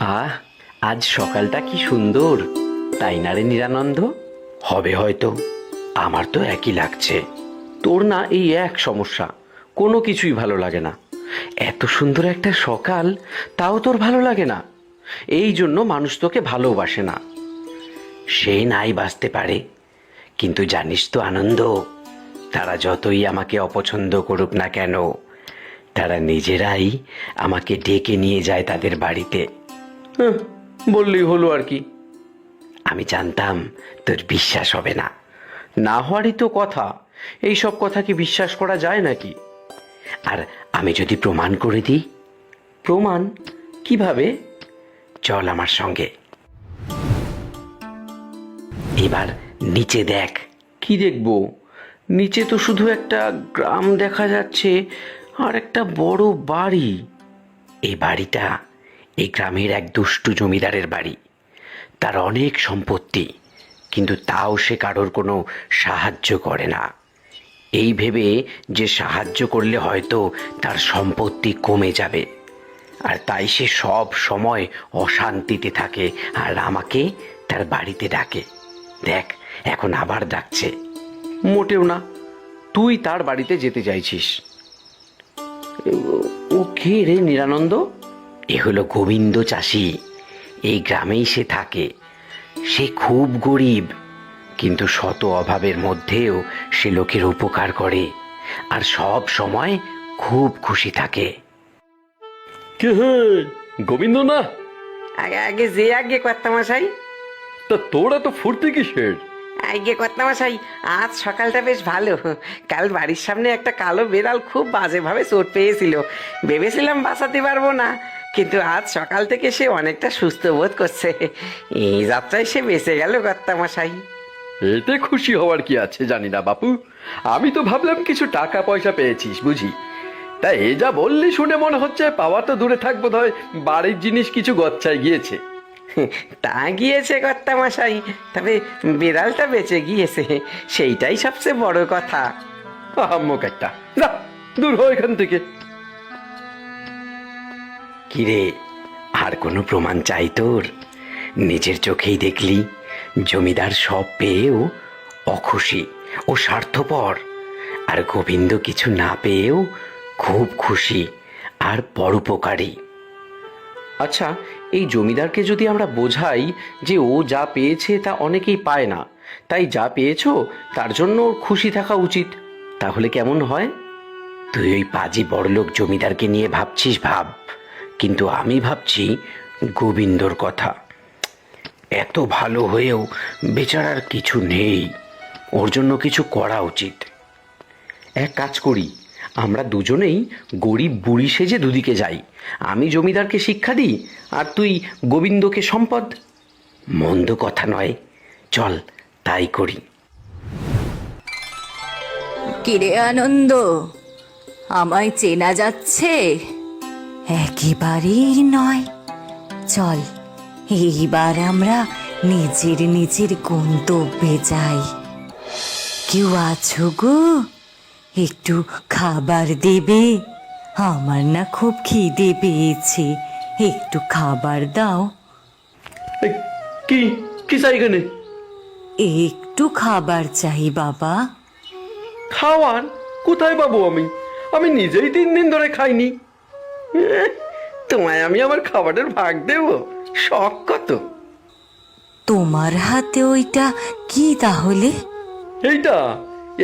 আহ, আজ সকালটা কি সুন্দর, তাই না রে নিরানন্দ? হবে হয়তো। আমার তো একই লাগছে। তোর না এই এক সমস্যা, কোনো কিছুই ভালো লাগে না। এত সুন্দর একটা সকাল, তাও তোর ভালো লাগে না। এই জন্য মানুষ তোকে ভালোবাসে না। সে নাই বাঁচতে পারে, কিন্তু জানিস তো আনন্দ, তারা যতই আমাকে অপছন্দ করুক না কেন, তারা নিজেরাই আমাকে ডেকে নিয়ে যায় তাদের বাড়িতে। হ্যাঁ, বললেই হলো আর কি। আমি জানতাম তোর বিশ্বাস হবে না। না হওয়ারই তো কথা। এই সব কথা কি বিশ্বাস করা যায় নাকি? আর আমি যদি প্রমাণ করে দিই? প্রমাণ? কিভাবে? চল আমার সঙ্গে। এবার নিচে দেখ। কি দেখবো? নিচে তো শুধু একটা গ্রাম দেখা যাচ্ছে, আর একটা বড় বাড়ি। এই বাড়িটা এই গ্রামের এক দুষ্টু জমিদারের বাড়ি। তার অনেক সম্পত্তি, কিন্তু তাও সে কারোর কোনো সাহায্য করে না, এই ভেবে যে সাহায্য করলে হয়তো তার সম্পত্তি কমে যাবে। আর তাই সে সব সময় অশান্তিতে থাকে, আর আমাকে তার বাড়িতে ডাকে। দেখ, এখন আবার ডাকছে। মোটেও না, তুই তার বাড়িতে যেতে চাইছিস। ও কে রে নিরানন্দ? এ হলো গোবিন্দ চাষি। এই গ্রামেই সে থাকে। সে খুব গরিব, কিন্তু শত অভাবের মধ্যেও সে লোকের উপকার করে, আর সব সময় খুব খুশি থাকে। কে হে? গোবিন্দ না? আগে আগে যে আগে কর্তামশাই। তা তোর এত ফুর্তি কিসের? আগে কর্তামশাই, আজ সকালটা বেশ ভালো। কাল বাড়ির সামনে একটা কালো বেড়াল খুব বাজেভাবে চোট পেয়েছিল। ভেবেছিলাম বাঁচাতে পারবো না, কিন্তু আজ সকাল থেকে সে অনেকটা সুস্থ বোধ করছে। এই যাত্রায় সে বেঁচে গেল কর্তামশাই। এতে খুশি হওয়ার কি আছে জানি না বাপু। আমি তো ভাবলাম কিছু টাকা পয়সা পেয়েছিস বুঝি। তা এ যা বললি শুনে মনে হচ্ছে পাওয়া তো দূরে থাক, বোধহয় বাড়ির জিনিস কিছু গচ্ছায় গিয়েছে। তা গিয়েছে কর্তামশাই, তবে বিড়ালটা বেঁচে গিয়েছে, সেইটাই সবচেয়ে বড় কথা। আহাম্মক একটা, যা দূর হয় এখান থেকে। কিরে, আর কোনো প্রমাণ চাই তোর? নিজের চোখেই দেখলি জমিদার সব পেয়েও অখুশি ও স্বার্থপর, আর গোবিন্দ কিছু না পেয়েও খুব খুশি আর পরোপকারী। আচ্ছা, এই জমিদারকে যদি আমরা বোঝাই যে ও যা পেয়েছে তা অনেকেই পায় না, তাই যা পেয়েছো তার জন্য ওর খুশি থাকা উচিত, তাহলে কেমন হয়? তুই ওই পাজি বড়লোক জমিদারকে নিয়ে ভাবছিস ভাব, কিন্তু আমি ভাবছি গোবিন্দর কথা। এত ভালো হয়েও বেচারার কিছু নেই, ওর জন্য কিছু করা উচিত। এক কাজ করি, আমরা দুজনেই গরিব বুড়ি সেজে দুদিকে যাই। আমি জমিদারকে শিক্ষা দিই, আর তুই গোবিন্দকে সম্পদ। মন্দ কথা নয়, চল তাই করি। কিরে আনন্দ, আমায় চেনা যাচ্ছে? একেবারেই নয়। চল, এইবার আমরা নিজের নিজের গন্তব্যে যাই। কেউ আছো গো? একটু খাবার দেবে? আমার না খুব খিদে পেয়েছে, একটু খাবার দাও। এই, কি কি চাই এখানে? একটু খাবার চাই বাবা। খাওয়ার কোথায় পাবো আমি? আমি নিজেই 3 দিন ধরে খাইনি। তোমায় আমি আমার খাবারের ভাগ দেব? শখ কত! তোমার হাতে ওইটা কি তাহলে? এইটা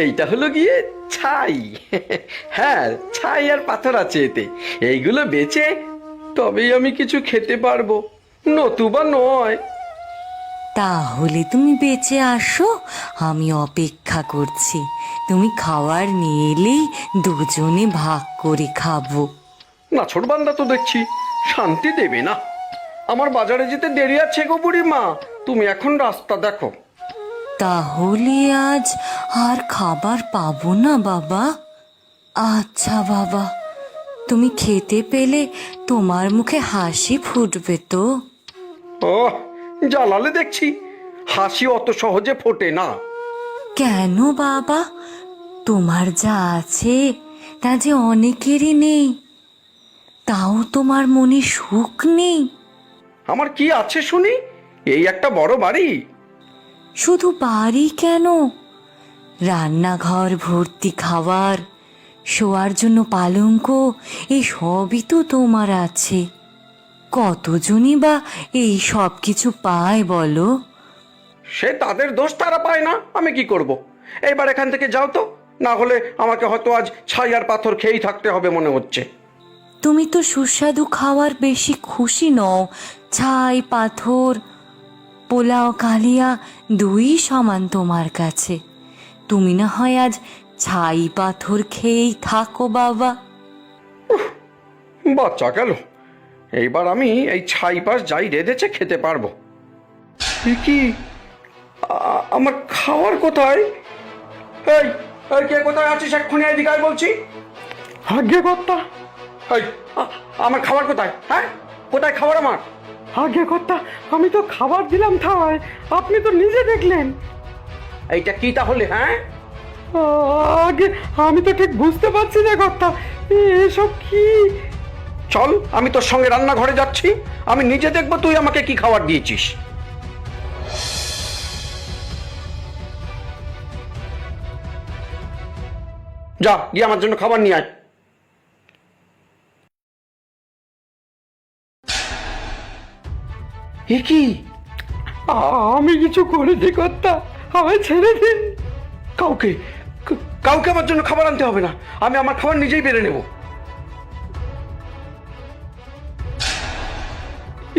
এইটা হলো গিয়ে ছাই। হ্যাঁ, ছাই আর পাথর আছে এতে। এইগুলো বেচে তবেই আমি কিছু খেতে পারবো, নতুবা নয়। তাহলে তুমি বেঁচে আসো, আমি অপেক্ষা করছি। তুমি খাবার নিয়ে এলেই দুজনে ভাগ করে খাবো। নাছোড় বান্দা তো দেখছি, শান্তি দেবে না। আমার বাজারে যেতে দেরি আছে গো বুড়ি মা, তুমি এখন রাস্তা দেখো। তাহলে আজ আর খাবার পাবো না বাবা? আচ্ছা বাবা, তুমি খেতে পেলে তোমার মুখে হাসি ফুটবে তো? ও, জ্বালালে দেখছি, হাসি অত সহজে ফোটে না। কেন বাবা? তোমার যা আছে তা যে অনেকেরই নেই, তাও তোমার মনে সুখ নেই? আমার কি আছে শুনি? এই একটা বড় বাড়ি। শুধু বাড়ি কেন, রান্নাঘর ভর্তি খাবার, শোয়ার জন্য পালঙ্ক, এই সবই তো তোমার আছে। কতজনই বা এই সব কিছু পায় বলো? সে তাদের দোষ, তারা পায় না, আমি কি করব? এইবার এখান থেকে যাও তো, না হলে আমাকে হয়তো আজ ছাই আর পাথর খেয়েই থাকতে হবে মনে হচ্ছে। তুমি তো সুস্বাদু খাওয়ার বেশি খুশি নও। ছাই পাথর, পোলাও কালিয়া দুই সমান তোমার কাছে। তুমি না হয় আজ ছাই পাথর খেয়েই থাকো বাবা। বাচ্চা গেল, এইবার আমি এই ছাই পাশ যাই রেঁধেছে খেতে পারবো। এ কি, আমার খাওয়ার কোথায়? এই এই, কে কোথায় আছিস? এক্ষুনি এদিকে আয় বলছি। আগে কর্তা। এই আমার খাবার কোথায়? হ্যাঁ, কোথায় খাবার আমার? আগে কর্তা, আমি তো খাবার দিলাম থালায়, আপনি তো নিজে দেখলেন। এইটা কি তাহলে? হ্যাঁ, আগে আমি তো ঠিক বুঝতে পারছি না কর্তা, এসব কি? চল, আমি তোর সঙ্গে রান্নাঘরে যাচ্ছি, আমি নিজে দেখবো তুই আমাকে কি খাবার দিয়েছিস। যা গিয়ে আমার জন্য খাবার নিয়ে আয়। এ কি? আমি কিছু করিনি কর্তা, আমায় ছেড়ে দিন। কাউকে কাউকে আমার জন্য খাবার আনতে হবে না, আমি আমার খাবার নিজেই বেড়ে নেব।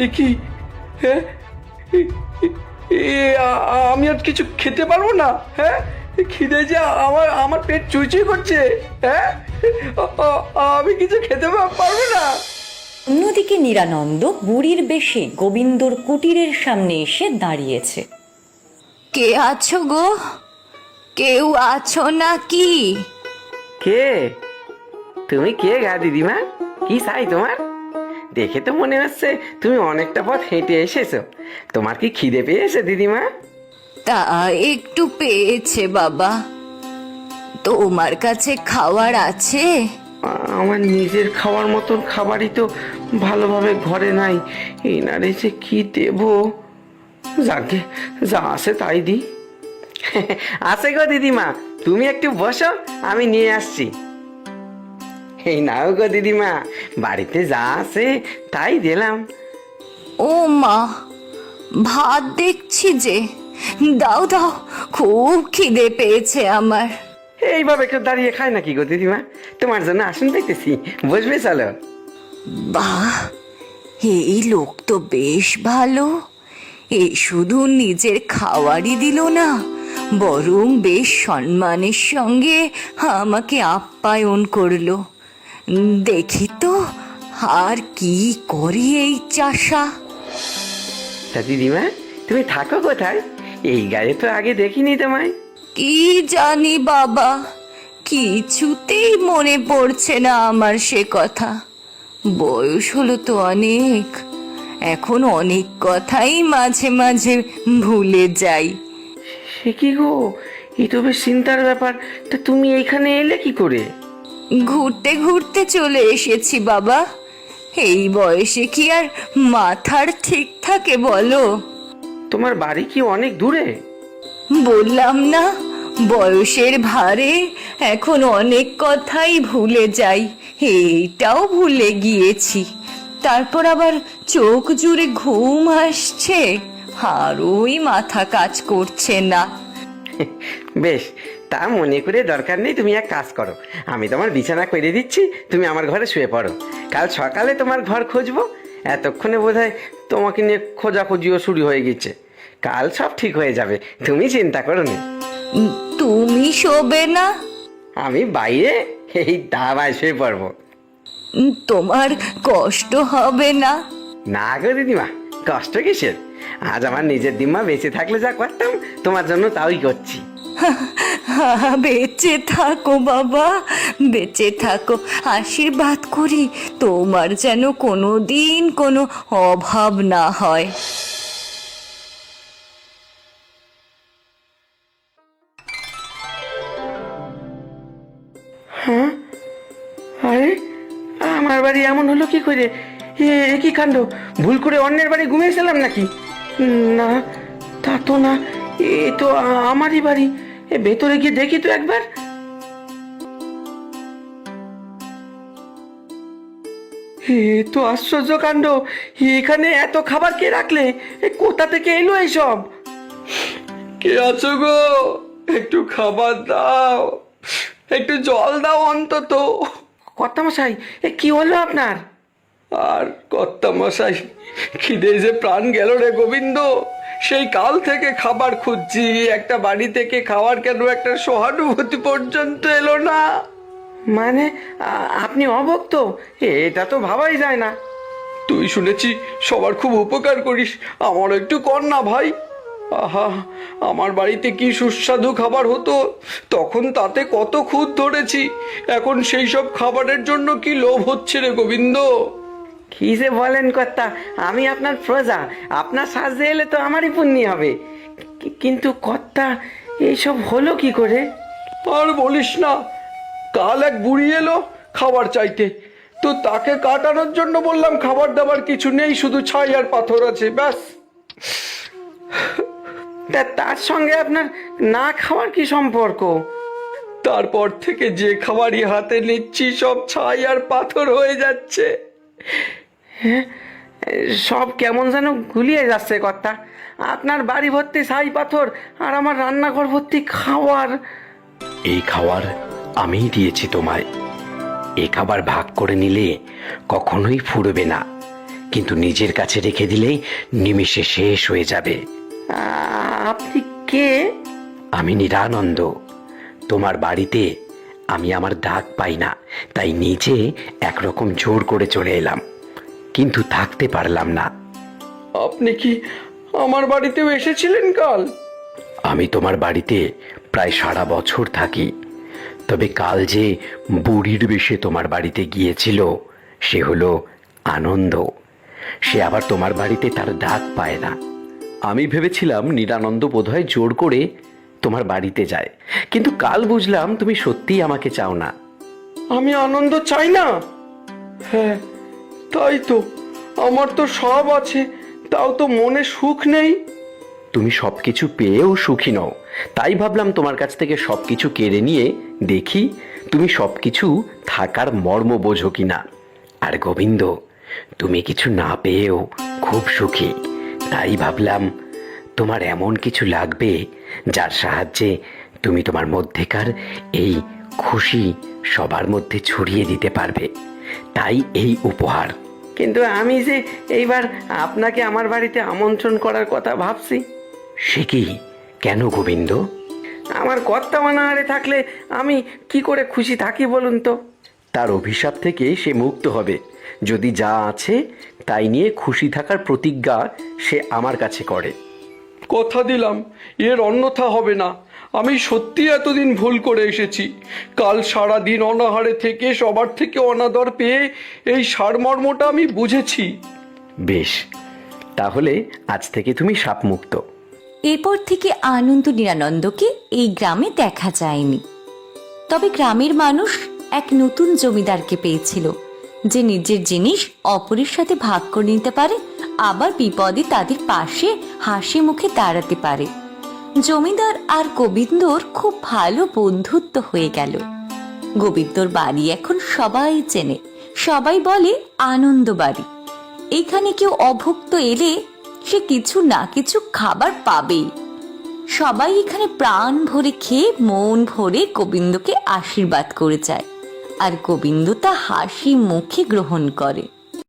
এ কি? হ্যাঁ, আমি আজ কিছু খেতে পারবো না। হ্যাঁ, খিদে যে আমার আমার পেট চুইচুই করছে। হ্যাঁ, আমি কিছু খেতে পারবো না। অন্যদিকে নিরানন্দ বুড়ির বেশে গোবিন্দর কুটিরের সামনে এসে দাঁড়িয়েছে। কে আছো গো? কেউ আছো নাকি? কে? তুমি কে গা দিদিমা? কি চাই তোমার? দেখে তো মনে হচ্ছে তুমি অনেকটা পথ হেঁটে এসেছো। তোমার কি খিদে পেয়েছে দিদিমা? তা একটু পেয়েছে বাবা। তোমার কাছে খাবার আছে? আমার নিজের খাওয়ার মতন খাবারই তো ভালোভাবে ঘরে নাই। এনারে যে কি দেব? যাকে যা আছে তাই দি। আছে গো দিদিমা, তুমি একটু বসো, আমি নিয়ে আসছি। এই নাও গো দিদিমা, বাড়িতে যা আছে তাই দিলাম। ও মা, ভাত দেখছি যে। দাও দাও, খুব খিদে পেয়েছে আমার। এইভাবে কেউ দাঁড়িয়ে খায় নাকি গো দিদিমা? তোমার জন্য আসন পেতেছি, বসবে চলো। বাহ, এই লোক তো বেশ ভালো। এ শুধু নিজের খাওয়ারই দিল না, বরং বেশ সম্মানের সঙ্গে আমাকে আপ্যায়ন করলো। দেখি তো আর কি করে এই চাষা। তা দিদিমা, তুমি থাকো কোথায়? এই গায়ে তো আগে দেখিনি তোমায়। কি জানি বাবা, কিছুতেই মনে পড়ছে না আমার সে কথা। বয়স হলো তো অনেক, এখন অনেক কথাই মাঝে মাঝে ভুলে যাই। সে কি গো, এই তো বেশ চিন্তার ব্যাপার। তা তুমি এইখানে এলে কি করে? ঘুরতে ঘুরতে চলে এসেছি বাবা। এই বয়সে কি আর মাথার ঠিক থাকে বলো? তোমার বাড়ি কি অনেক দূরে? বললাম না, বয়সের ভারে এখন অনেক কথাই ভুলে যাই। এইটাও ভুলে গিয়েছি। তারপর আবার চোখ জুড়ে ঘুম আসছে, আর ওই মাথা কাজ করছে না। বেশ, তা মনে করে দরকার নেই। তুমি এক কাজ করো, আমি তোমার বিছানা করে দিচ্ছি, তুমি আমার ঘরে শুয়ে পড়ো। কাল সকালে তোমার ঘর খুঁজবো। এতক্ষণে বোধহয় তোমাকে নিয়ে খোঁজাখুঁজিও শুরু হয়ে গেছে। কাল সব ঠিক হয়ে যাবে, তুমি চিন্তা করো না। তুমি শোবে না? আমি বাইরে এই দাবায় শুয়ে পড়বো। তোমার কষ্ট হবে না? না গো দিদিমা, কষ্ট কিসের? আজ আমার নিজের দিম্মা বেঁচে থাকলে যা করতাম তোমার জন্য তাই করছি। বেঁচে থাকো বাবা, বেঁচে থাকো। আশীর্বাদ করি তোমার যেন কোনো দিন কোনো অভাব না হয়। আরে, আমার বাড়ি এমন হলো কি করে? এ কি কাণ্ড, ভুল করে অন্যের বাড়ি ঘুমিয়েছিলাম নাকি? না, তা তো না, এ তো আমারই বাড়ি। ভেতরে গিয়ে দেখি তো একবার। এ তো আশ্চর্য কাণ্ড, এখানে এত খাবার কে রাখলে? কোথা থেকে এলো এইসব? কে আছো গো? একটু খাবার দাও, একটু জল দাও অন্তত। কর্তামশাই, কি হলো আপনার? আর কর্তামশাই, খিদে যে প্রাণ গেল রে গোবিন্দ। সেই কাল থেকে খাবার খুঁজছি, একটা বাড়ি থেকে খাবার কেন একটা সহানুভূতি পর্যন্ত এলো না। মানে আপনি অভুক্ত? এটা তো ভাবাই যায় না। তুই শুনেছি সবার খুব উপকার করিস, আমার একটু কর না ভাই। আহা, আমার বাড়িতে কি সুস্বাদু খাবার হতো তখন, তাতে কত খুঁত ধরেছি। এখন সেই সব খাবারের জন্য কি লোভ হচ্ছে রে গোবিন্দ। কি যে বলেন কর্তা, আমি আপনার প্রজা, আপনার সাহায্যে এলে তো আমারই পুণ্যি হবে। কিন্তু কর্তা, এইসব হলো কি করে? আর বলিস না, কাল এক বুড়ি এলো খাবার চাইতে, তো তাকে কাটানোর জন্য বললাম খাবার দাবার কিছু নেই, শুধু ছাই আর পাথর আছে, ব্যাস। তার সঙ্গে আপনার না খাওয়ার কি সম্পর্ক? তারপর থেকে যে খাবারই হাতে নিচ্ছি সব ছাই আর পাথর হয়ে যাচ্ছে। সব কেমন যেন গুলিয়ে যাচ্ছে কর্তা। আপনার বাড়ি ভর্তি ছাই পাথর, আর আমার রান্নাঘর ভর্তি খাওয়ার। এই খাবার আমিই দিয়েছি তোমায়। এই খাবার ভাগ করে নিলে কখনোই ফুরবে না, কিন্তু নিজের কাছে রেখে দিলেই নিমিষে শেষ হয়ে যাবে। আপনি কে? আমি নিরানন্দ। তোমার বাড়িতে আমি আমার ডাক পাই না, তাই নিজে একরকম জোর করে চলে এলাম, কিন্তু থাকতে পারলাম না। আপনি কি আমার বাড়িতেও এসেছিলেন কাল? আমি তোমার বাড়িতে প্রায় সারা বছর থাকি, তবে কাল যে বুড়ির বেশে তোমার বাড়িতে গিয়েছিল সে হলো আনন্দ। সে আবার তোমার বাড়িতে তার ডাক পায় না। আমি ভেবেছিলাম নিরানন্দ বোধহয় জোর করে তোমার বাড়িতে যায়, কিন্তু কাল বুঝলাম তুমি সত্যিই আমাকে চাও না। আমি আনন্দ চাই না? হ্যাঁ, তাই তো। আমার তো সব আছে, তাও তো মনে সুখ নেই। তুমি সবকিছু পেয়েও সুখী নও, তাই ভাবলাম তোমার কাছ থেকে সবকিছু কেড়ে নিয়ে দেখি তুমি সবকিছু থাকার মর্ম বোঝো কিনা। আর গোবিন্দ, তুমি কিছু না পেয়েও খুব সুখী, তাই ভাবলাম তোমার এমন কিছু লাগবে যার সাহায্যে তুমি তোমার মধ্যেকার এই খুশি সবার মধ্যে ছড়িয়ে দিতে পারবে, তাই এই উপহার। কিন্তু আমি যে এইবার আপনাকে আমার বাড়িতে আমন্ত্রণ করার কথা ভাবছি। সে কি? কেন গোবিন্দ? আমার কর্তা অনাহারে থাকলে আমি কি করে খুশি থাকি বলুন তো? তার অভিশাপ থেকে সে মুক্ত হবে যদি যা আছে তাই নিয়ে খুশি থাকার প্রতিজ্ঞা সে আমার কাছে করে। কথা দিলাম এর অন্যথা হবে না। আমি সত্যি এতদিন ভুল করে এসেছি। কাল সারা দিন অনাহারে থেকে সবার থেকে অনাদর পেয়ে এই সারমর্মটা আমি বুঝেছি। বেশ, তাহলে আজ থেকে তুমি সাপমুক্ত। এরপর থেকে আনন্দ নিরানন্দকে এই গ্রামে দেখা যায়নি। তবে গ্রামের মানুষ এক নতুন জমিদারকে পেয়েছিল, যে নিজের জিনিস অপরের সাথে ভাগ করে নিতে পারে, আবার বিপদে তাদের পাশে হাসি মুখে দাঁড়াতে পারে। জমিদার আর গোবিন্দর খুব ভালো বন্ধুত্ব হয়ে গেল। গোবিন্দর বাড়ি এখন সবাই চেনে, সবাই বলে আনন্দ বাড়ি। এখানে কেউ অভুক্ত এলে সে কিছু না কিছু খাবার পাবেই। সবাই এখানে প্রাণ ভরে খেয়ে মন ভরে গোবিন্দকে আশীর্বাদ করে যায়, আর গোবিন্দ তা হাসি মুখে গ্রহণ করে।